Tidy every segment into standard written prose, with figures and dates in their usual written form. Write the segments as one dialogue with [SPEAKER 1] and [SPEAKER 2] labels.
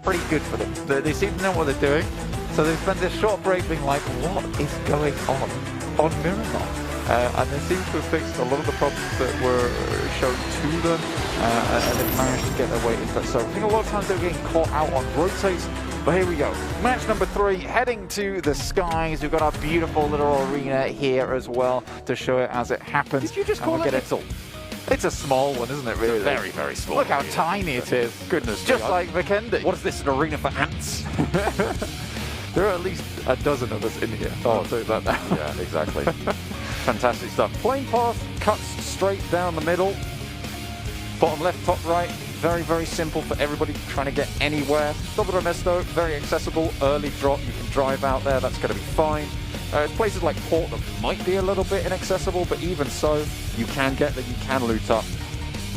[SPEAKER 1] pretty good for them. They seem to know what they're doing. So they spent this short break being like, what is going on Miramar? And they seem to have fixed a lot of the problems that were shown to them, and they've managed to get their way into that. So I think a lot of times they're getting caught out on rotates. But here we go. Match number 3, heading to the skies. We've got our beautiful little arena here as well to show it as it happens.
[SPEAKER 2] Did you just call it Pixel?
[SPEAKER 1] It's a small one, isn't it, really?
[SPEAKER 2] Very, very small.
[SPEAKER 1] Look how tiny it is. Goodness. Just like Vikendi.
[SPEAKER 2] What is this, an arena for ants?
[SPEAKER 1] There are at least a dozen of us in here. Oh, I'll tell you that now.
[SPEAKER 2] Yeah, exactly. Fantastic stuff. Plane path cuts straight down the middle. Bottom left, top right. Very, very simple for everybody trying to get anywhere. Double Remesto, very accessible. Early drop, you can drive out there. That's going to be fine. Places like Port that might be a little bit inaccessible, but even so, you can get there, you can loot up.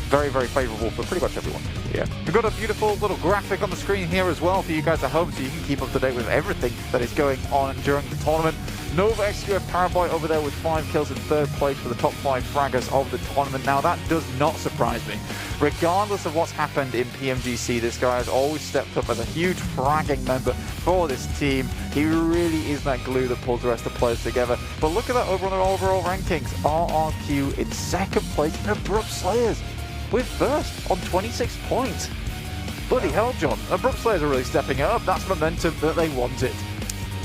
[SPEAKER 2] Very, very favourable for pretty much everyone.
[SPEAKER 1] Yeah. We've got a beautiful little graphic on the screen here as well for you guys at home, so you can keep up to date with everything that is going on during the tournament. NOVA-XQF Paraboy over there with 5 kills in 3rd place for the top 5 fraggers of the tournament. Now that does not surprise me. Regardless of what's happened in PMGC, this guy has always stepped up as a huge fragging member for this team. He really is that glue that pulls the rest of the players together. But look at that overall rankings. RRQ in 2nd place and Abrupt Slayers with 1st on 26 points. Bloody hell, John. Abrupt Slayers are really stepping it up. That's momentum that they wanted.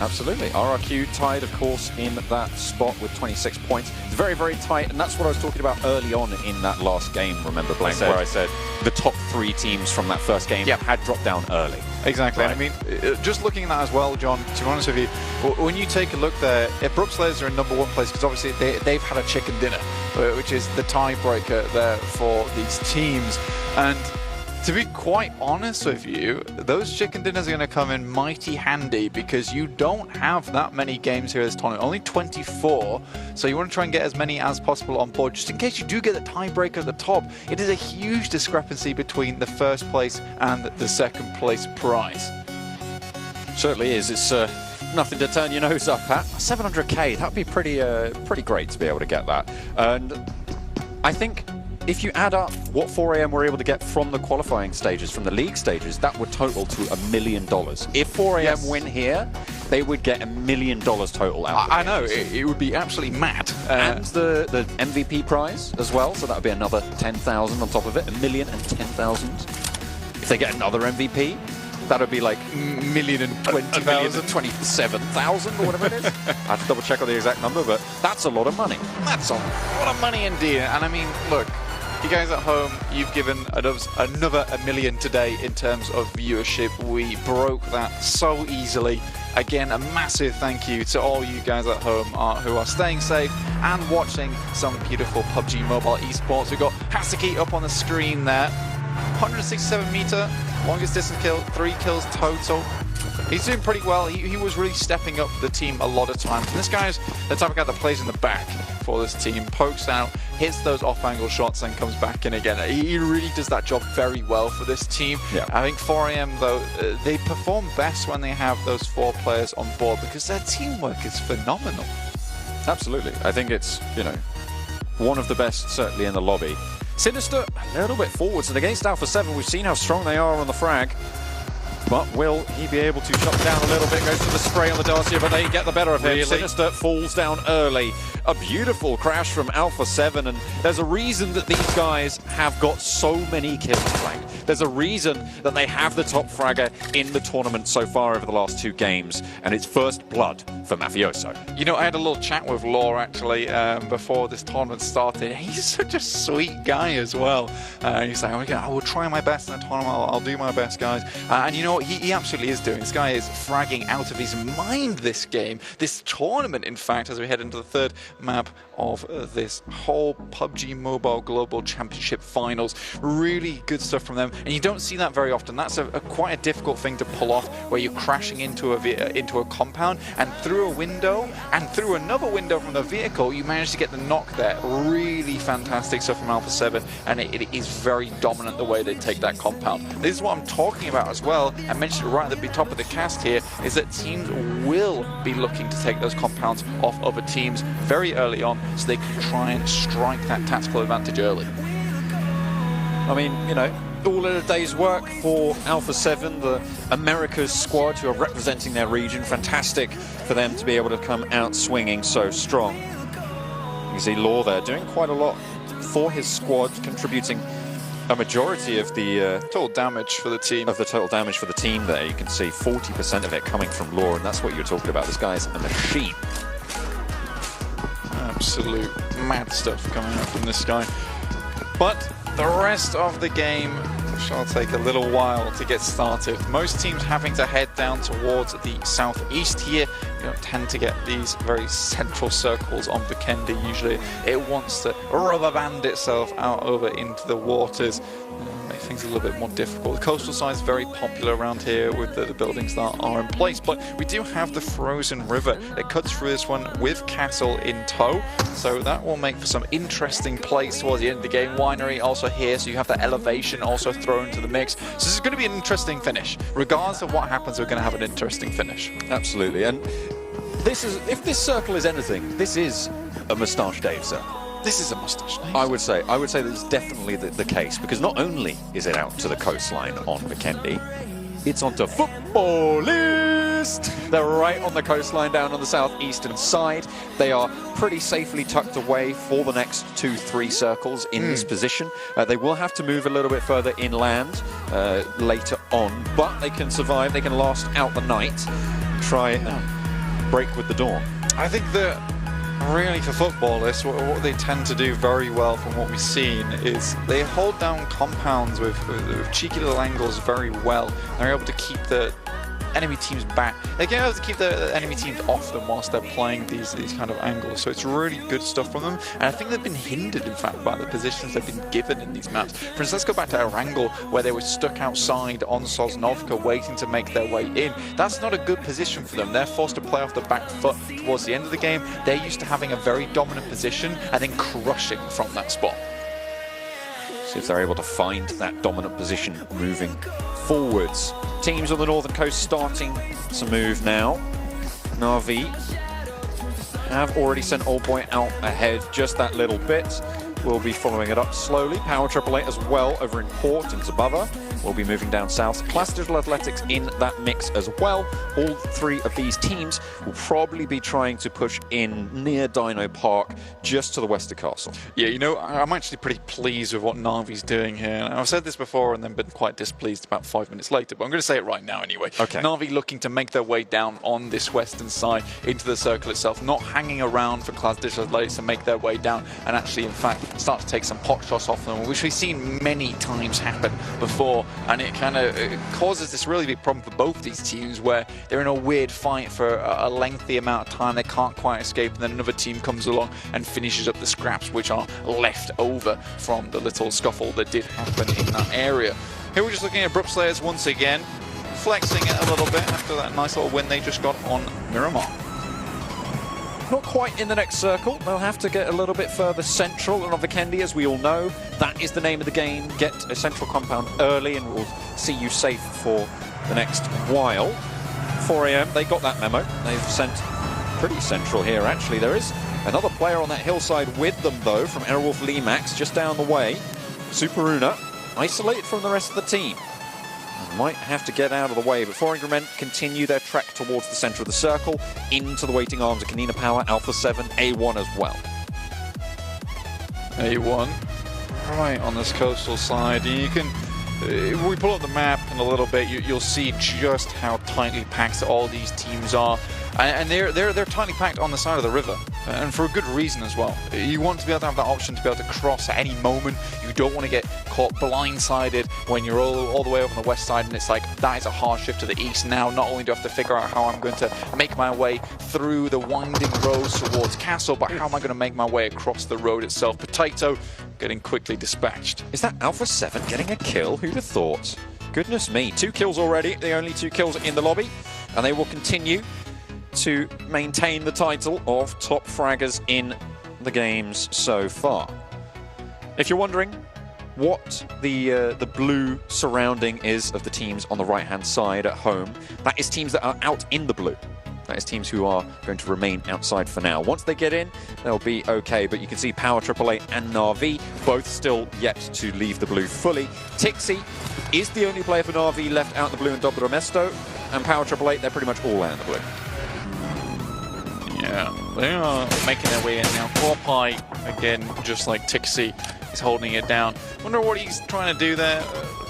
[SPEAKER 2] Absolutely. RRQ tied, of course, in that spot with 26 points. It's very, very tight, and that's what I was talking about early on in that last game, remember, Blank, where I said the top 3 teams from that first game had dropped down early.
[SPEAKER 1] Exactly. Right. And I mean, just looking at that as well, John, to be honest with you, when you take a look there, Abrupt Slayers are in #1 place because obviously they've had a chicken dinner, which is the tiebreaker there for these teams. And to be quite honest with you, those chicken dinners are going to come in mighty handy because you don't have that many games here this tournament, only 24, so you want to try and get as many as possible on board just in case you do get the tiebreaker at the top. It is a huge discrepancy between the 1st place and the 2nd place prize.
[SPEAKER 2] Certainly is. It's nothing to turn your nose up at. 700k, that'd be pretty great to be able to get that. And I think if you add up what 4AM were able to get from the qualifying stages, from the league stages, that would total to $1 million. If 4AM win here, they would get $1 million total out of it.
[SPEAKER 1] I know, it would be absolutely mad.
[SPEAKER 2] And the MVP prize as well, so that would be another 10,000 on top of it, 1,010,000. If they get another MVP, that would be like 1,027,000 or whatever it is. I have to double check on the exact number, but that's a lot of money.
[SPEAKER 1] That's a lot of money indeed. And I mean, look, you guys at home, you've given another $1 million today in terms of viewership. We broke that so easily. Again, a massive thank you to all you guys at home who are staying safe and watching some beautiful PUBG Mobile eSports. We've got Hasaki up on the screen there. 167 meter, longest distance kill, 3 kills total. He's doing pretty well. He was really stepping up the team a lot of times. And this guy's the type of guy that plays in the back for this team, pokes out, hits those off-angle shots, and comes back in again. He really does that job very well for this team. Yeah. I think 4AM, though, they perform best when they have those 4 players on board because their teamwork is phenomenal.
[SPEAKER 2] Absolutely. I think it's, you know, one of the best, certainly in the lobby. Sinister, a little bit forwards, and against Alpha 7, we've seen how strong they are on the frag. But will he be able to shut down a little bit? Goes for the spray on the Darcia, but they get the better of him. Really? Sinister falls down early. A beautiful crash from Alpha 7, and there's a reason that these guys have got so many kills flanked. There's a reason that they have the top fragger in the tournament so far over the last 2 games, and it's first blood for Mafioso.
[SPEAKER 1] You know, I had a little chat with Law actually before this tournament started. He's such a sweet guy as well. He's like, I will try my best in the tournament. I'll do my best, guys. And you know what? He absolutely is doing. This guy is fragging out of his mind this game, this tournament, in fact, as we head into the 3rd map of this whole PUBG Mobile Global Championship Finals. Really good stuff from them, and you don't see that very often. That's quite a difficult thing to pull off, where you're crashing into a compound, and through a window and through another window from the vehicle, you manage to get the knock there. Really fantastic stuff from Alpha 7, and it is very dominant the way they take that compound. This is what I'm talking about as well. I mentioned it right at the top of the cast here, is that teams will be looking to take those compounds off other teams very early on, so they can try and strike that tactical advantage early.
[SPEAKER 2] I mean, you know, all in a day's work for Alpha 7, the America's squad who are representing their region. Fantastic for them to be able to come out swinging so strong. You see Law there doing quite a lot for his squad, contributing a majority of the
[SPEAKER 1] total damage for the team.
[SPEAKER 2] Of the total damage for the team there. You can see 40% of it coming from Law, and that's what you're talking about. This guy's a machine.
[SPEAKER 1] Absolute mad stuff coming out from this guy. But the rest of the game shall take a little while to get started. Most teams having to head down towards the southeast here. You don't tend to get these very central circles on Vikendi. Usually it wants to rubber band itself out over into the waters. Make things a little bit more difficult. The coastal side is very popular around here with the buildings that are in place, but we do have the frozen river that cuts through this one with castle in tow, so that will make for some interesting plays towards the end of the game. Winery also here, so you have that elevation also thrown into the mix. So this is going to be an interesting finish. Regardless of what happens, we're going to have an interesting finish.
[SPEAKER 2] Absolutely, and this is, if this circle is anything, this is a Moustache Dave circle.
[SPEAKER 1] This is a Moustache Dave.
[SPEAKER 2] I would say that is definitely the case, because not only is it out to the coastline on Vikendi, it's onto Futbolist. They're right on the coastline down on the southeastern side. They are pretty safely tucked away for the next 2-3 circles in this position. They will have to move a little bit further inland later on, but they can survive. They can last out the night, try and break with the dawn.
[SPEAKER 1] I think that really for Futbolists, what they tend to do very well from what we've seen is they hold down compounds with cheeky little angles very well. They're able to keep the enemy teams back. They're able to keep the enemy teams off them whilst they're playing these kind of angles. So it's really good stuff from them. And I think they've been hindered, in fact, by the positions they've been given in these maps. For instance, let's go back to Erangel, where they were stuck outside on Sosnovka waiting to make their way in. That's not a good position for them. They're forced to play off the back foot towards the end of the game. They're used to having a very dominant position and then crushing from that spot.
[SPEAKER 2] See if they're able to find that dominant position moving forwards. Teams on the northern coast starting to move now. Na'Vi have already sent Old Boy out ahead just that little bit. We'll be following it up slowly. Power 888 as well over in Port and Zabava. We'll be moving down south. Klas Digital Athletics in that mix as well. All three of these teams will probably be trying to push in near Dino Park, just to the west of Castle.
[SPEAKER 1] Yeah, you know, I'm actually pretty pleased with what Na'Vi's doing here. I've said this before and then been quite displeased about 5 minutes later, but I'm going to say it right now anyway.
[SPEAKER 2] Okay.
[SPEAKER 1] Na'Vi looking to make their way down on this western side into the circle itself, not hanging around for Klas Digital Athletics to make their way down and actually, in fact, start to take some pot shots off them, which we've seen many times happen before. And it kind of causes this really big problem for both these teams, where they're in a weird fight for a lengthy amount of time. They can't quite escape, and then another team comes along and finishes up the scraps which are left over from the little scuffle that did happen in that area. Here we're just looking at Abrupt Slayers once again, flexing it a little bit after that nice little win they just got on Miramar.
[SPEAKER 2] Not quite in the next circle. They'll have to get a little bit further central. And on Vikendi, as we all know, that is the name of the game. Get a central compound early and we'll see you safe for the next while. 4 AM, they got that memo. They've sent pretty central here, actually. There is another player on that hillside with them, though, from Aerowolf Limax, just down the way. Superuna, isolated from the rest of the team. Might have to get out of the way, but 400 men continue their trek towards the centre of the circle, into the waiting arms of Konina Power, Alpha 7, A1 as well.
[SPEAKER 1] A1, right on this coastal side. You can, if we pull up the map in a little bit, you'll see just how tightly packed all these teams are. And they're tightly packed on the side of the river, and for a good reason as well. You want to be able to have that option to be able to cross at any moment. You don't want to get caught blindsided when you're all the way over on the west side, and it's like, that is a hard shift to the east now. Not only do I have to figure out how I'm going to make my way through the winding roads towards Castle, but how am I going to make my way across the road itself? Potato getting quickly dispatched.
[SPEAKER 2] Is that Alpha 7 getting a kill? Who'd have thought? Goodness me, 2 kills already. The only 2 kills in the lobby, and they will continue to maintain the title of top fraggers in the games so far. If you're wondering what the blue surrounding is of the teams on the right-hand side at home, that is teams that are out in the blue. That is teams who are going to remain outside for now. Once they get in, they'll be okay, but you can see Power 888 and Na'Vi both still yet to leave the blue fully. Tixi is the only player for Na'Vi left out in the blue in Dobro Mesto, and Power 888, they're pretty much all out in the blue.
[SPEAKER 1] Yeah, they are making their way in now. Corpai, again, just like Tixi, is holding it down. Wonder what he's trying to do there.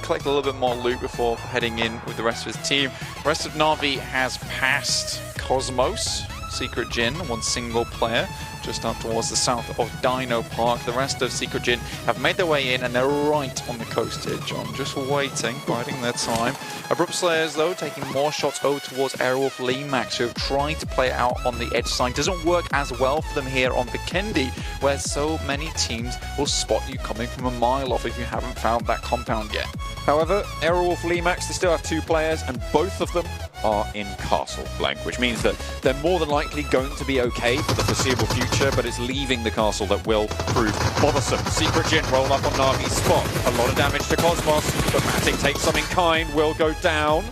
[SPEAKER 1] Collect a little bit more loot before heading in with the rest of his team. The rest of Na'Vi has passed Cosmos, Secret Jin, one single player, just up towards the south of Dino Park. The rest of Secret Jin have made their way in, and they're right on the coast here, John, just waiting, biding their time. Abrupt Slayers, though, taking more shots over towards Aerowolf Limax, who have tried to play out on the edge side. Doesn't work as well for them here on Vikendi, where so many teams will spot you coming from a mile off if you haven't found that compound yet.
[SPEAKER 2] However, Aerowolf Limax, they still have 2 players, and both of them are in Castle Blank, which means that they're more than likely going to be okay for the foreseeable future, but it's leaving the castle that will prove bothersome. Secret Jin roll up on Na'Vi's spot. A lot of damage to Cosmos, but Matic takes some in kind, will go down.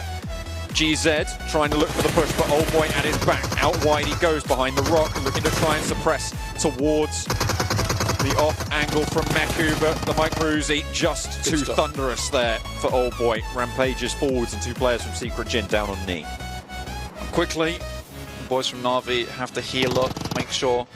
[SPEAKER 2] GZ trying to look for the push, but Old Boy at his back. Out wide he goes behind the rock, looking to try and suppress towards the off angle from Meku, but the Micro Uzi just too thunderous there for Old Boy. Rampages forwards and 2 players from Secret Jin down on knee.
[SPEAKER 1] Quickly, the boys from Na'Vi have to heal up, make sure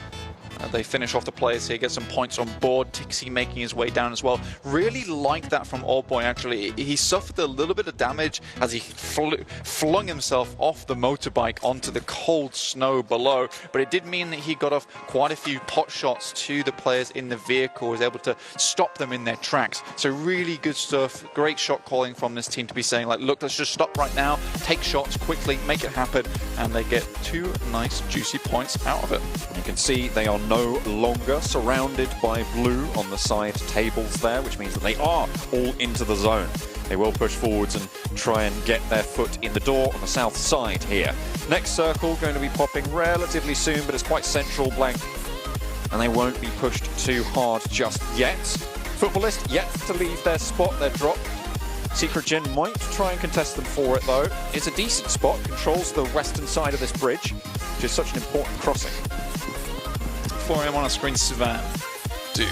[SPEAKER 1] they finish off the players here, get some points on board. Tixi making his way down as well. Really like that from Old Boy, actually. He suffered a little bit of damage as he flung himself off the motorbike onto the cold snow below, but it did mean that he got off quite a few pot shots to the players in the vehicle, was able to stop them in their tracks. So really good stuff. Great shot calling from this team to be saying, like, look, let's just stop right now, take shots quickly, make it happen, and they get 2 nice juicy points out of it.
[SPEAKER 2] You can see they are no longer surrounded by blue on the side tables there, which means that they are all into the zone. They will push forwards and try and get their foot in the door on the south side here. Next circle going to be popping relatively soon, but it's quite central blank, and they won't be pushed too hard just yet. Futbolist yet to leave their spot, their drop. Secret Jin might try and contest them for it though. It's a decent spot, controls the western side of this bridge, which is such an important crossing.
[SPEAKER 1] For him on a screen, Sivan. Dude,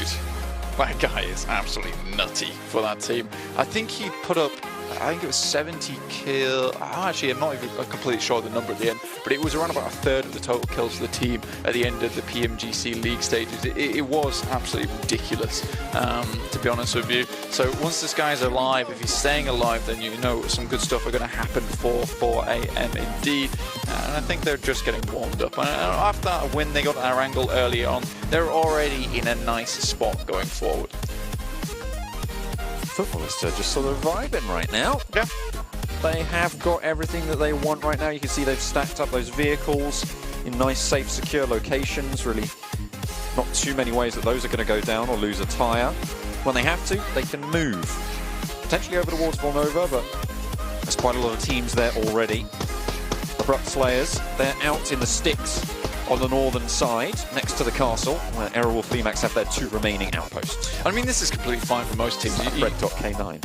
[SPEAKER 1] that guy is absolutely nutty for that team. I think he put up, I think it was 70 kills. Actually, I'm not even completely sure of the number at the end, but it was around about 1/3 of the total kills for the team at the end of the PMGC league stages. It was absolutely ridiculous, to be honest with you. So once this guy's alive, if he's staying alive, then you know some good stuff are going to happen for 4AM indeed. And I think they're just getting warmed up. And after that win, they got our angle early on. They're already in a nice spot going forward.
[SPEAKER 2] Futbolists are just sort of vibing right now.
[SPEAKER 1] Yeah.
[SPEAKER 2] They have got everything that they want right now. You can see they've stacked up those vehicles in nice, safe, secure locations. Really not too many ways that those are going to go down or lose a tyre. When they have to, they can move. Potentially over towards Volnova, but there's quite a lot of teams there already. Abrupt Slayers, they're out in the sticks on the northern side, next to the castle, where Aerowolf Limax have their 2 remaining outposts.
[SPEAKER 1] I mean, this is completely fine for most teams.
[SPEAKER 2] Red dot K9.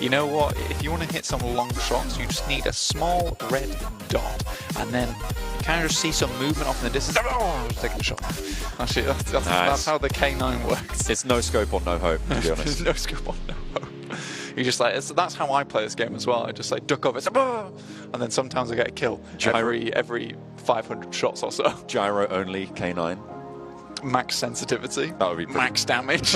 [SPEAKER 1] You know what? If you want to hit some long shots, you just need a small red dot, and then you kind of just see some movement off in the distance. Oh, just take the shot. Actually, that's how the K9 works.
[SPEAKER 2] It's no scope or no hope, to be honest.
[SPEAKER 1] No scope or no hope. You just like, that's how I play this game as well. I just like duck over, and then sometimes I get a kill every 500 shots or so.
[SPEAKER 2] Gyro only K9.
[SPEAKER 1] Max sensitivity.
[SPEAKER 2] That would be pretty.
[SPEAKER 1] Max damage.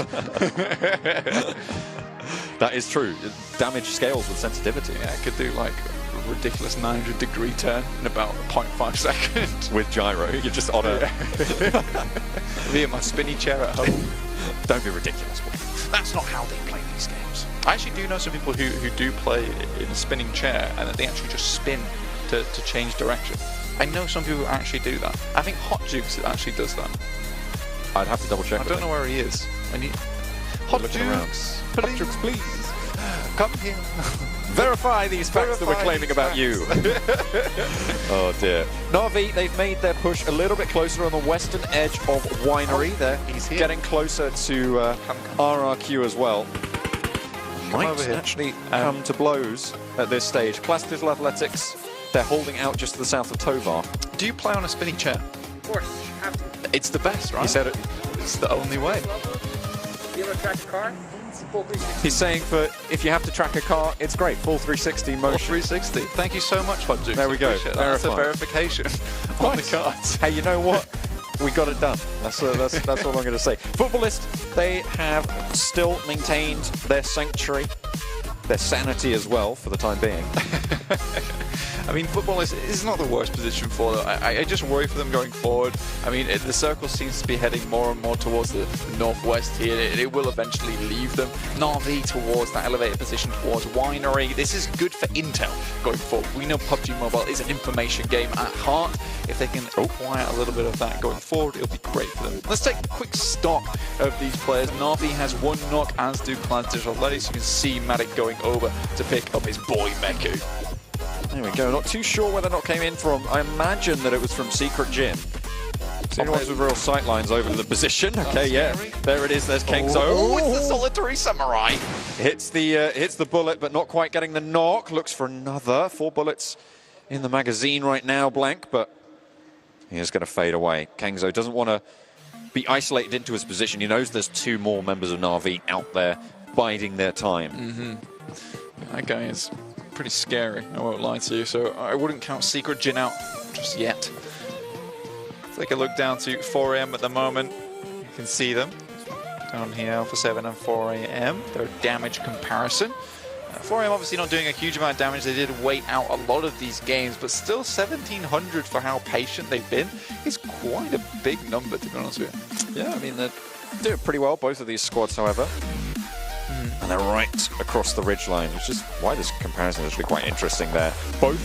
[SPEAKER 2] That is true. Damage scales with sensitivity.
[SPEAKER 1] Yeah, I could do like a ridiculous 900-degree turn in about 0.5 seconds.
[SPEAKER 2] With gyro, you're just on a...
[SPEAKER 1] Me in my spinny chair at home.
[SPEAKER 2] Don't be ridiculous.
[SPEAKER 1] That's not how they play these games. I actually do know some people who do play in a spinning chair, and that they actually just spin to change direction. I know some people who actually do that. I think Hot Jukes actually does that.
[SPEAKER 2] I'd have to double check.
[SPEAKER 1] I don't know where he is. Hot Jukes, please. Come here.
[SPEAKER 2] Verify these facts that we're claiming about you. Oh dear. Na'Vi, they've made their push a little bit closer on the western edge of Winery. They're getting closer to RRQ as well. Might actually come to blows at this stage. Klas Digital Athletics They're holding out just to the south of Tovar.
[SPEAKER 1] Do you play on a spinning chair?
[SPEAKER 3] Of course, you have to.
[SPEAKER 1] It's the best, right?
[SPEAKER 2] He said it.
[SPEAKER 1] It's the only way.
[SPEAKER 3] You ever track a car? It's full 360.
[SPEAKER 2] He's saying for if you have to track a car, it's great. Full 360 motion.
[SPEAKER 1] Full 360. Thank you so much, Fudge.
[SPEAKER 2] There we go.
[SPEAKER 1] That's a verification on the cards.
[SPEAKER 2] Hey, you know what? We got it done. That's all I'm going to say. Futbolist, they have still maintained their sanctuary, their sanity as well for the time being.
[SPEAKER 1] I mean, Futbolist is not the worst position for them. I just worry for them going forward. I mean, the circle seems to be heading more and more towards the northwest here. It will eventually leave them. Na'Vi towards that elevated position towards Winery. This is good for intel going forward. We know PUBG Mobile is an information game at heart. If they can acquire a little bit of that going forward, it'll be great for them. Let's take a quick stock of these players. Na'Vi has one knock, as do Klas Digital Ladies. You can see Matic going over to pick up his boy Meku.
[SPEAKER 2] There we go. Not too sure where the knock came in from. I imagine that it was from Secret Gym. So ones with real sight lines over to the position. Okay, yeah. There it is. There's Kengzo.
[SPEAKER 1] Oh, it's the solitary samurai.
[SPEAKER 2] Hits the bullet, but not quite getting the knock. Looks for another. 4 bullets in the magazine right now, blank, but he is going to fade away. Kengzo doesn't want to be isolated into his position. He knows there's 2 more members of Na'Vi out there biding their time.
[SPEAKER 1] That guy is pretty scary, I won't lie to you, so I wouldn't count Secret Jin out just yet. Take a look down to 4 AM at the moment. You can see them down here, Alpha 7 and 4 AM, their damage comparison. 4 AM obviously not doing a huge amount of damage. They did wait out a lot of these games, but still 1,700 for how patient they've been is quite a big number, to be honest with you.
[SPEAKER 2] Yeah, I mean, they're doing pretty well, both of these squads, however. And they're right across the ridgeline, which is why this comparison is actually quite interesting there. Both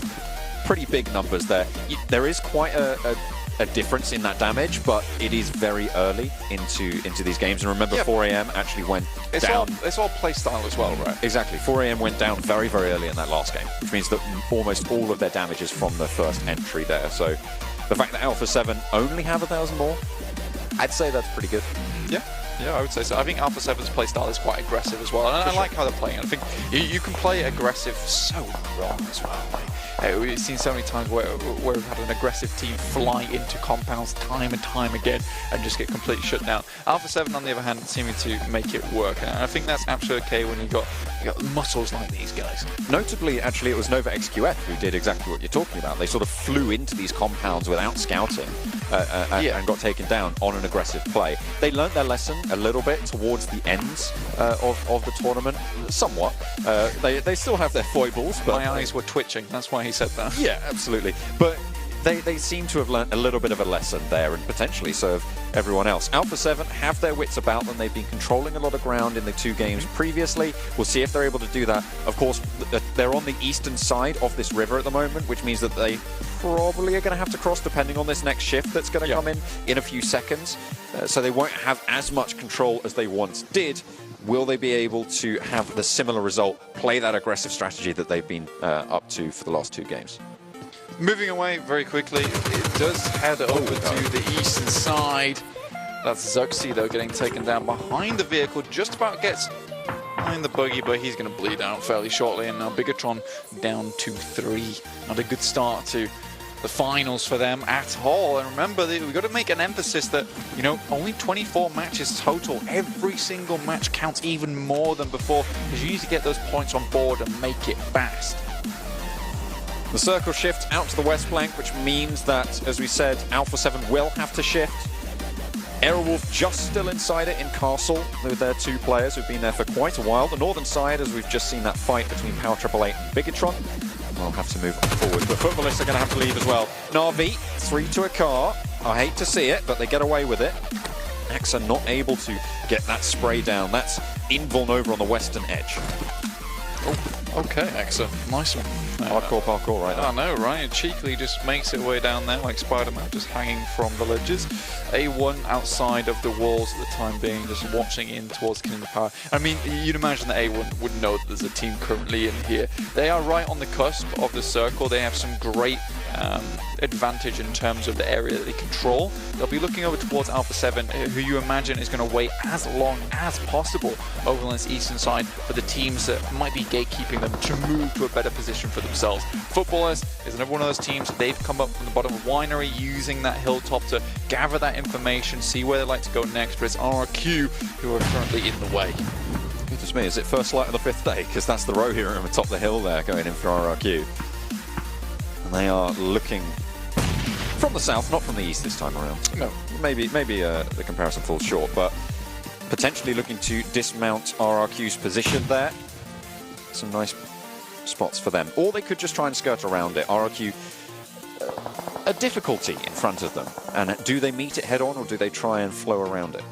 [SPEAKER 2] pretty big numbers there. There is quite a difference in that damage, but it is very early into these games. And remember, 4 AM actually went down.
[SPEAKER 1] It's all play style as well, right?
[SPEAKER 2] Exactly. 4 AM went down very, very early in that last game, which means that almost all of their damage is from the first entry there. So the fact that Alpha 7 only have 1,000 more, I'd say that's pretty good.
[SPEAKER 1] Yeah, I would say so. I think Alpha 7's playstyle is quite aggressive as well, and I like how they're playing. I think you can play aggressive so wrong as well. We've seen so many times where we've had an aggressive team fly into compounds time and time again and just get completely shut down. Alpha 7, on the other hand, seeming to make it work, and I think that's absolutely okay when you got muscles like these guys.
[SPEAKER 2] Notably, actually, it was NOVA-XQF who did exactly what you're talking about. They sort of flew into these compounds without scouting and got taken down on an aggressive play. They learned their lesson a little bit towards the ends of the tournament, somewhat. They still have their foibles, but
[SPEAKER 1] my eyes were twitching. That's why he said that.
[SPEAKER 2] Yeah, absolutely. But they seem to have learned a little bit of a lesson there, and potentially so have everyone else. Alpha 7 have their wits about them. They've been controlling a lot of ground in the 2 games previously. We'll see if they're able to do that. Of course, they're on the eastern side of this river at the moment, which means that they probably are going to have to cross depending on this next shift that's going to come in a few seconds. So they won't have as much control as they once did. Will they be able to have the similar result, play that aggressive strategy that they've been up to for the last 2 games?
[SPEAKER 1] Moving away very quickly, it does head over to the eastern side. That's Zuxi, though, getting taken down behind the vehicle. Just about gets behind the buggy, but he's going to bleed out fairly shortly. And now Bigetron down to 3. Not a good start to the finals for them at all. And remember, we've got to make an emphasis that, you know, only 24 matches total. Every single match counts even more than before, because you need to get those points on board and make it fast.
[SPEAKER 2] The circle shift out to the west flank, which means that, as we said, Alpha 7 will have to shift. Aerowolf just still inside it in Castle with their 2 players who've been there for quite a while. The northern side, as we've just seen that fight between Power 888 and Bigetron, will have to move forward. But Futbolists are going to have to leave as well. Na'Vi, 3 to a car. I hate to see it, but they get away with it. Axa not able to get that spray down. That's Invuln over on the western edge.
[SPEAKER 1] Oh, okay, Axa. Nice one.
[SPEAKER 2] Hardcore parkour right there.
[SPEAKER 1] I know, right? It cheekily just makes it way down there like Spider-Man, just hanging from the ledges. A1 outside of the walls at the time being, just watching in towards Konina Power. I mean, you'd imagine that A1 would know that there's a team currently in here. They are right on the cusp of the circle. They have some great advantage in terms of the area that they control. They'll be looking over towards Alpha 7, who you imagine is going to wait as long as possible over on this eastern side for the teams that might be gatekeeping them to move to a better position for themselves. Futbolist is another one of those teams. They've come up from the bottom of Winery using that hilltop to gather that information, see where they'd like to go next, but it's RRQ who are currently in the way.
[SPEAKER 2] Goodness me, is it first light of the 5th day? Because that's the row here on the top of the hill there, going in for RRQ. And they are looking from the south, not from the east this time around.
[SPEAKER 1] No.
[SPEAKER 2] Maybe the comparison falls short, but potentially looking to dismount RRQ's position there. Some nice spots for them. Or they could just try and skirt around it. RRQ, a difficulty in front of them. And do they meet it head on, or do they try and flow around it?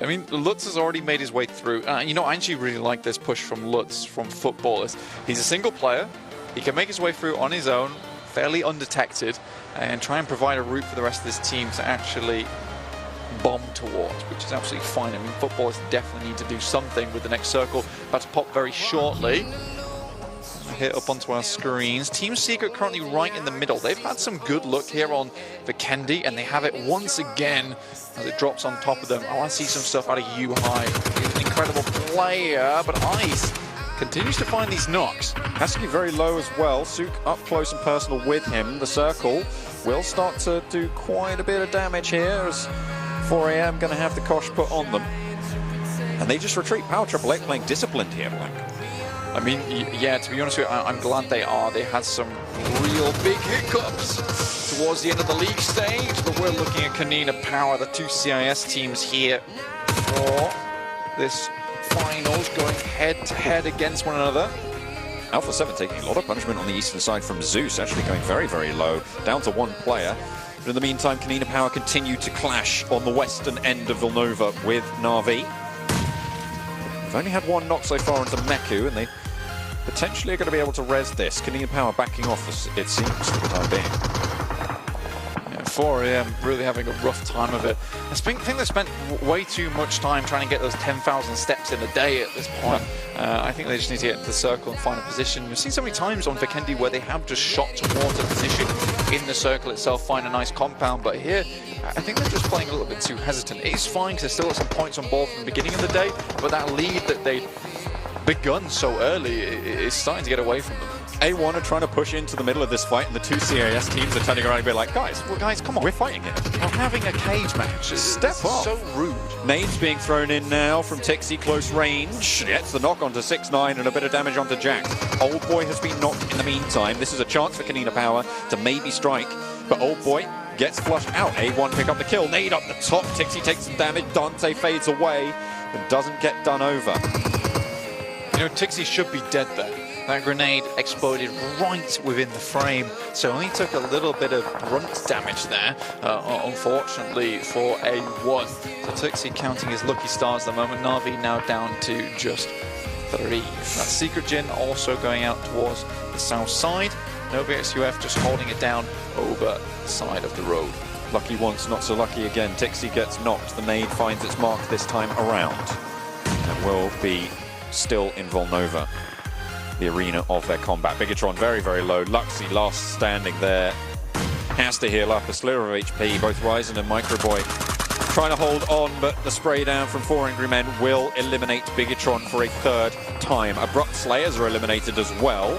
[SPEAKER 1] I mean, Lutz has already made his way through. You know, I actually really like this push from Lutz, from Futbolist. He's a single player. He can make his way through on his own, fairly undetected, and try and provide a route for the rest of this team to actually bomb towards, which is absolutely fine. I mean, Futbolists definitely need to do something with the next circle. About to pop very shortly. Hit up onto our screens. Team Secret currently right in the middle. They've had some good luck here on Vikendi, and they have it once again as it drops on top of them. I want to see some stuff out of U-High. He's an incredible player, but Ice continues to find these knocks.
[SPEAKER 2] Has to be very low as well. Sook up close and personal with him. The circle will start to do quite a bit of damage here as 4AM going to have the kosh put on them. And they just retreat. Power Triple Eight playing disciplined here, Blank.
[SPEAKER 1] I mean, yeah, to be honest with you, I'm glad they are. They had some real big hiccups towards the end of the league stage, but we're looking at Konina Power, the two CIS teams here for this finals, going head-to-head against one another.
[SPEAKER 2] Alpha 7 taking a lot of punishment on the eastern side from Zeus, actually going very, very low, down to one player. But in the meantime, Konina Power continue to clash on the western end of Villanova with Na'Vi. They've only had one knock so far into Meku, and they potentially are going to be able to res this. Konina Power backing off, it seems, for the time being.
[SPEAKER 1] 4AM really having a rough time of it. I think they spent way too much time trying to get those 10,000 steps in a day at this point. I think they just need to get into the circle and find a position. We've seen so many times on Vikendi where they have just shot towards a position in the circle itself, find a nice compound, but here I think they're just playing a little bit too hesitant. It is fine because there's still got some points on board from the beginning of the day, but that lead that they begun so early is starting to get away from them.
[SPEAKER 2] A1 are trying to push into the middle of this fight, and the two CIS teams are turning around and be like, guys, come on, we're fighting here.
[SPEAKER 1] We're having a cage match.
[SPEAKER 2] Step up.
[SPEAKER 1] So rude.
[SPEAKER 2] Nades being thrown in now from Tixie, close range. Gets the knock onto 6-9 and a bit of damage onto Jax. Old Boy has been knocked in the meantime. This is a chance for Konina Power to maybe strike, but Old Boy gets flushed out. A1 pick up the kill. Nade up the top. Tixie takes some damage. Dante fades away and doesn't get done over.
[SPEAKER 1] You know, Tixie should be dead there. That grenade exploded right within the frame, so only took a little bit of brunt damage there, unfortunately, for A1. So Tixie counting his lucky stars at the moment. Na'Vi now down to just 3. That Secret Jin also going out towards the south side. NOVA-XQF just holding it down over the side of the road.
[SPEAKER 2] Lucky once, not so lucky again. Tixie gets knocked. The nade finds its mark this time around and will be still in Volnova, the arena of their combat. Bigetron very, very low. Luxy last standing there. Has to heal up. A sliver of HP. Both Ryzen and Microboy trying to hold on, but the spray down from 4 Angry Men will eliminate Bigetron for a 3rd time. Abrupt Slayers are eliminated as well.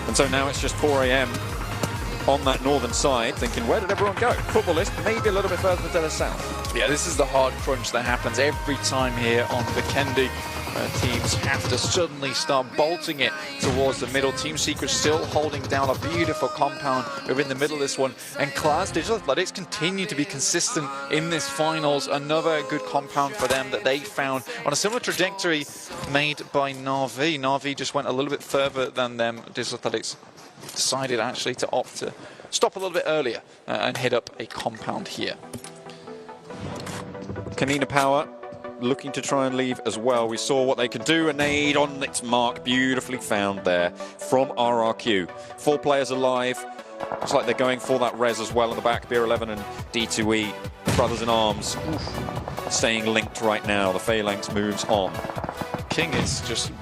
[SPEAKER 2] And so now it's just 4AM on that northern side, thinking, where did everyone go? Futbolist maybe a little bit further to the south.
[SPEAKER 1] Yeah, this is the hard crunch that happens every time here on Vikendi. Teams have to suddenly start bolting it towards the middle. Team Secret still holding down a beautiful compound within the middle of this one. And Klas Digital Athletics continue to be consistent in this finals. Another good compound for them that they found on a similar trajectory made by Na'Vi. Na'Vi just went a little bit further than them. Digital Athletics decided actually to opt to stop a little bit earlier and hit up a compound here.
[SPEAKER 2] Konina Power looking to try and leave as well. We saw what they could do. A nade on its mark, beautifully found there from RRQ. 4 players alive. Looks like they're going for that res as well in the back. Beer 11 and D2E, brothers in arms, staying linked right now. The Phalanx moves on.
[SPEAKER 1] King is just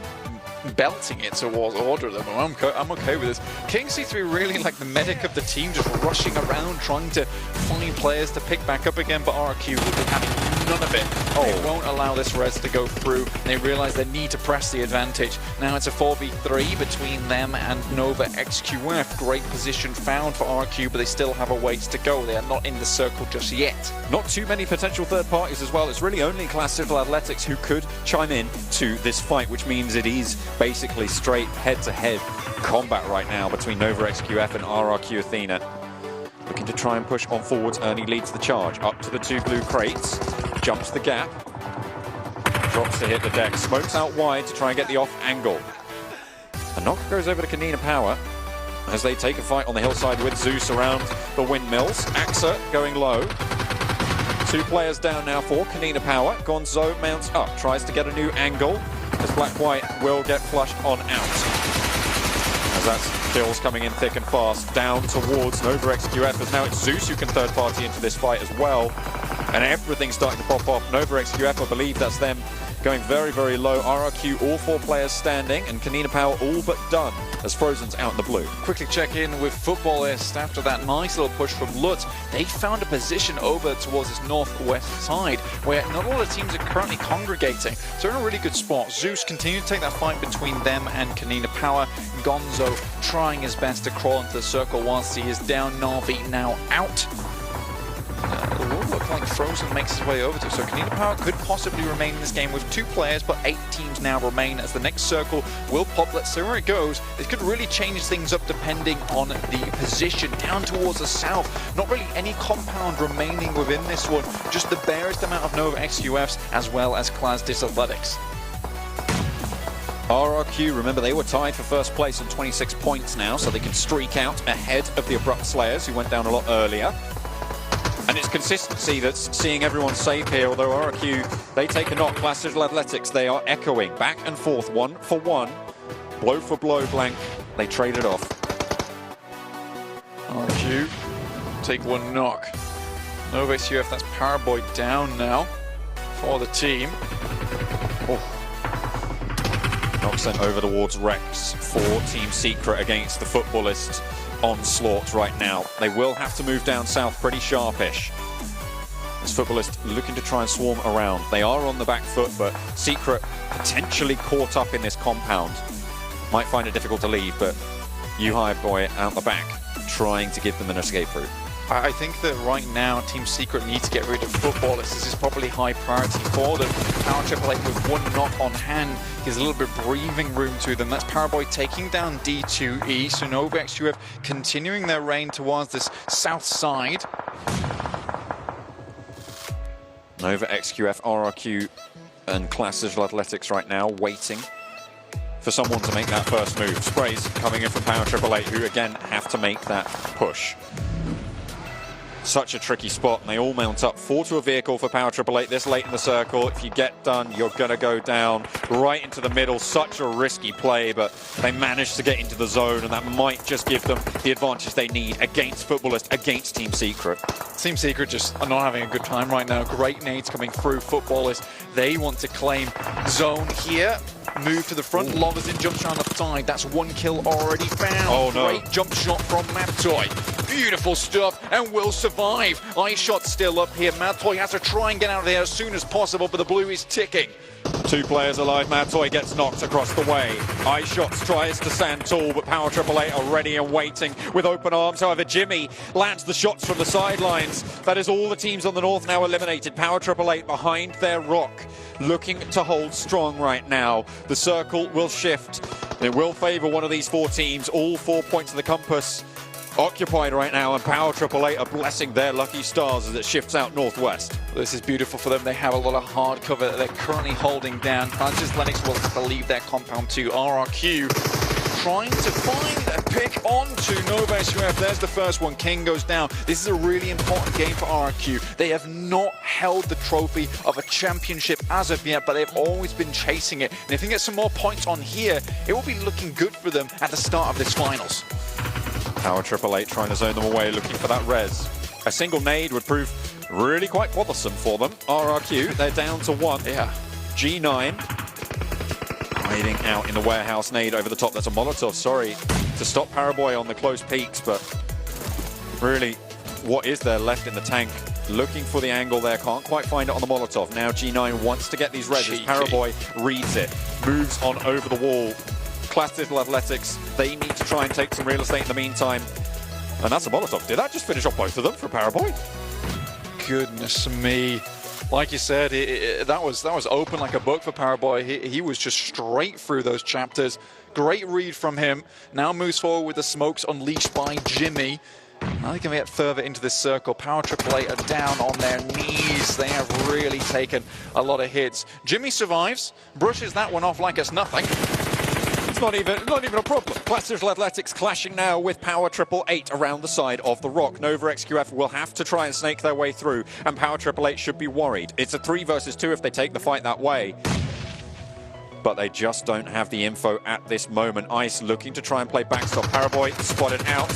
[SPEAKER 1] belting it towards Order of them. I'm okay with this. King C3 really like the medic of the team, just rushing around trying to find players to pick back up again, but RRQ will be having none of it. They won't allow this res to go through. They realize they need to press the advantage. Now it's a 4v3 between them and NOVA-XQF. Great position found for RRQ, but they still have a ways to go. They are not in the circle just yet.
[SPEAKER 2] Not too many potential third parties as well. It's really only Klas Athletics who could chime in to this fight, which means it is basically straight head-to-head combat right now between NOVA-XQF and RRQ Athena. Looking to try and push on forwards. Ernie leads the charge up to the two blue crates, jumps the gap, drops to hit the deck, smokes out wide to try and get the off angle. A knock goes over to Konina Power as they take a fight on the hillside with Zeus around the windmills. Axa going low. 2 players down now for Konina Power. Gonzo mounts up, tries to get a new angle as Black-White will get flushed on out. As that's kills coming in thick and fast down towards NOVA-XQF, as now it's Zeus who can third party into this fight as well. And everything's starting to pop off. NOVA-XQF, I believe that's them going very, very low. RRQ, all 4 players standing, and Konina Power all but done as Frozen's out in the blue.
[SPEAKER 1] Quickly check in with Futbolist after that nice little push from Lutz. They found a position over towards this northwest side where not all the teams are currently congregating. So they're in a really good spot. Zeus continued to take that fight between them and Konina Power. Gonzo trying his best to crawl into the circle whilst he is down. Na'Vi now out. It will look like Frozen makes his way over to. So Konina Power could possibly remain in this game with 2 players, but 8 teams now remain as the next circle will pop. Let's see where it goes. It could really change things up depending on the position down towards the south. Not really any compound remaining within this one, just the barest amount of NOVA-XQFs as well as Klas Athletics.
[SPEAKER 2] RRQ, remember they were tied for first place on 26 points now, so they can streak out ahead of the Abrupt Slayers who went down a lot earlier. And it's consistency that's seeing everyone safe here, although RRQ, they take a knock. Klas Athletics, they are echoing back and forth, 1 for 1, blow for blow blank. They trade it off.
[SPEAKER 1] RRQ take 1 knock. NOVA-XQF, that's Powerboy down now for the team.
[SPEAKER 2] Knock sent over towards Rex for Team Secret against the Futbolist onslaught right now. They will have to move down south pretty sharpish. This Futbolist looking to try and swarm around. They are on the back foot, but Secret potentially caught up in this compound. Might find it difficult to leave, but U-High Boy out the back trying to give them an escape route.
[SPEAKER 1] I think that right now Team Secret needs to get rid of Futbolists. This is probably high priority for them. Power Triple Eight with 1 knock on hand gives a little bit of breathing room to them. That's Powerboy taking down D2E. So NOVA-XQF continuing their reign towards this south side.
[SPEAKER 2] NOVA-XQF, RRQ and Klas Athletics right now waiting for someone to make that first move. Sprays coming in from Power Triple Eight, who again have to make that push. Such a tricky spot, and they all mount up. 4 to a vehicle for Power Triple Eight this late in the circle. If you get done, you're going to go down right into the middle. Such a risky play, but they managed to get into the zone, and that might just give them the advantage they need against Futbolist, against Team Secret.
[SPEAKER 1] Team Secret just are not having a good time right now. Great nades coming through. Futbolist, they want to claim zone here. Move to the front. Lovers in, jumps around the side. That's 1 kill already found.
[SPEAKER 2] Oh no.
[SPEAKER 1] Great jump shot from Madtoy. Beautiful stuff, and will survive. Eye shot still up here. Madtoy has to try and get out of there as soon as possible, but the blue is ticking.
[SPEAKER 2] 2 players alive. Madtoy gets knocked across the way. Eye Shots tries to stand tall, but Power Triple Eight are ready and waiting with open arms. However, Jimmy lands the shots from the sidelines. That is all the teams on the north now eliminated. Power Triple Eight behind their rock, looking to hold strong right now. The circle will shift. It will favour one of these 4 teams. All 4 points of the compass occupied right now, and Power Triple Eight are blessing their lucky stars as it shifts out northwest.
[SPEAKER 1] This is beautiful for them. They have a lot of hard cover that they're currently holding down. Francis Lennox will have to leave their compound to RRQ. Trying to find a pick onto NOVA-XQF. There's the first one. King goes down. This is a really important game for RRQ. They have not held the trophy of a championship as of yet, but they've always been chasing it. And if they get some more points on here, it will be looking good for them at the start of this finals.
[SPEAKER 2] Power Triple Eight trying to zone them away, looking for that res. A single nade would prove really quite bothersome for them. RRQ, they're down to 1.
[SPEAKER 1] Yeah.
[SPEAKER 2] G9. Nading out in the warehouse, nade over the top. That's a Molotov, sorry, to stop Paraboy on the close peaks, but really, what is there left in the tank? Looking for the angle there, can't quite find it on the Molotov. Now G9 wants to get these reses. Paraboy reads it, moves on over the wall. Klas Digital Athletics, they need to try and take some real estate in the meantime. And that's a Molotov. Did that just finish off both of them for Paraboy?
[SPEAKER 1] Goodness me. Like you said, that was open like a book for Paraboy. He was just straight through those chapters. Great read from him. Now moves forward with the smokes unleashed by Jimmy. Now they can get further into this circle. Power AAA are down on their knees. They have really taken a lot of hits. Jimmy survives, brushes that one off like it's nothing.
[SPEAKER 2] It's not even a problem. Klas Digital Athletics clashing now with Power 888 around the side of the rock. NOVA-XQF will have to try and snake their way through, and Power 888 should be worried. It's a 3 versus 2 if they take the fight that way. But they just don't have the info at this moment. Ice looking to try and play backstop. Paraboy spotted out.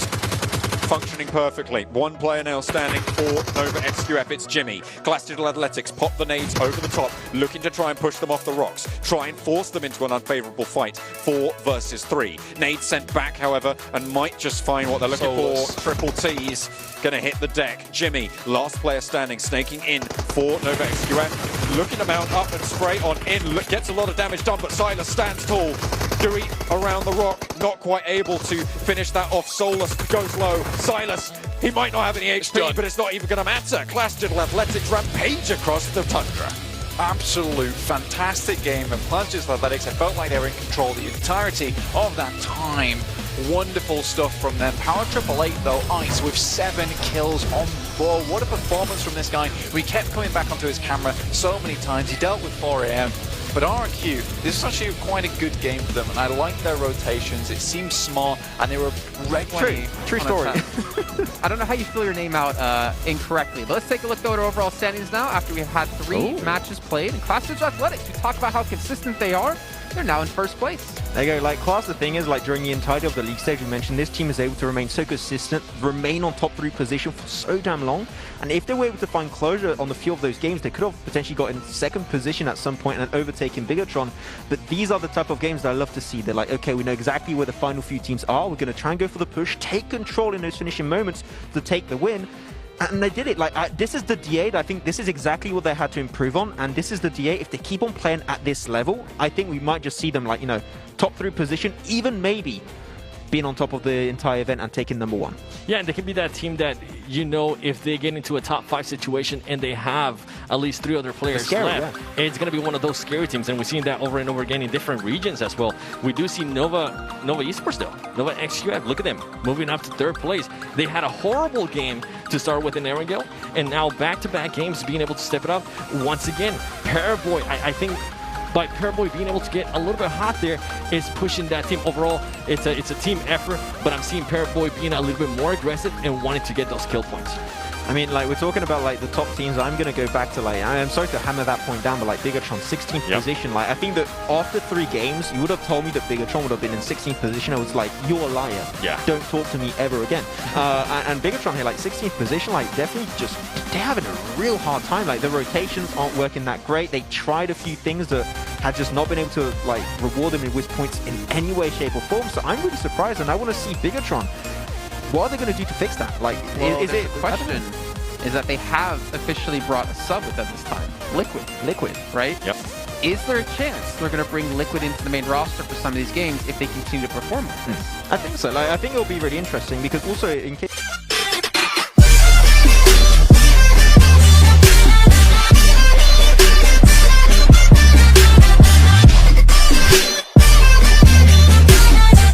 [SPEAKER 2] Functioning perfectly. One player now standing for NOVA-XQF. It's Jimmy. Klas Digital Athletics pop the nades over the top, looking to try and push them off the rocks, try and force them into an unfavorable fight. 4 versus 3. Nades sent back, however, and might just find what they're looking for. Triple T's gonna hit the deck. Jimmy, last player standing, snaking in for NOVA-XQF, looking to mount up and spray on in. Gets a lot of damage done, but Silas stands tall. Dewey around the rock, not quite able to finish that off. Solus goes low. Silas, he might not have any HP, but it's not even going to matter. Klas Digital Athletics rampage across the tundra.
[SPEAKER 1] Absolute fantastic game from Klas Digital Athletics. I felt like they were in control the entirety of that time. Wonderful stuff from them. Power 888 though, Ice with 7 kills on board. What a performance from this guy. We kept coming back onto his camera so many times. He dealt with 4 AM. But RRQ, this is actually quite a good game for them, and I like their rotations. It seems smart, and they were regularly
[SPEAKER 4] True story. I don't know how you fill your name out incorrectly, but let's take a look though at our overall standings now after we've had 3 matches played. And Klas Digital Athletics, we talk about how consistent they are. They're now in first place.
[SPEAKER 5] There you go. Like, Klas, the thing is, like, during the entirety of the league stage, we mentioned this team is able to remain so consistent, remain on top 3 position for so damn long. And if they were able to find closure on the few of those games, they could have potentially got in 2nd position at some point and overtaken Bigetron. But these are the type of games that I love to see. They're like, okay, we know exactly where the final few teams are. We're going to try and go for the push, take control in those finishing moments to take the win. And they did it. Like, this is the DA. I think this is exactly what they had to improve on. And this is the DA. If they keep on playing at this level, I think we might just see them, like, you know, top 3 position, even maybe being on top of the entire event and taking number 1.
[SPEAKER 6] Yeah, and they can be that team that, you know, if they get into a top 5 situation and they have at least 3 other players left, it's going to be one of those scary teams. And we've seen that over and over again in different regions as well. We do see Nova eSports though. NOVA-XQF, look at them, moving up to 3rd place. They had a horrible game to start with in Erangel, and now back-to-back games being able to step it up. Once again, Paraboy, I think by Paraboy being able to get a little bit hot there is pushing that team. Overall, it's a team effort, but I'm seeing Paraboy being a little bit more aggressive and wanting to get those kill points.
[SPEAKER 5] I mean, like, we're talking about, like, the top teams. I'm going to go back to, like, I'm sorry to hammer that point down, but, like, Bigetron, 16th position. Like, I think that after 3 games, you would have told me that Bigetron would have been in 16th position. I was like, you're a liar. Yeah. Don't talk to me ever again. And Bigetron here, like, 16th position, like, definitely just, they're having a real hard time. Like, the rotations aren't working that great. They tried a few things that had just not been able to, like, reward them with points in any way, shape, or form. So I'm really surprised, and I want to see Bigetron. What are they going to do to fix that? Like,
[SPEAKER 4] well, is it the question is that they have officially brought a sub with them this time. Liquid, right? Yep. Is there a chance they're going to bring Liquid into the main roster for some of these games if they continue to perform like this?
[SPEAKER 5] I think so. Like, I think it'll be really interesting because also, in case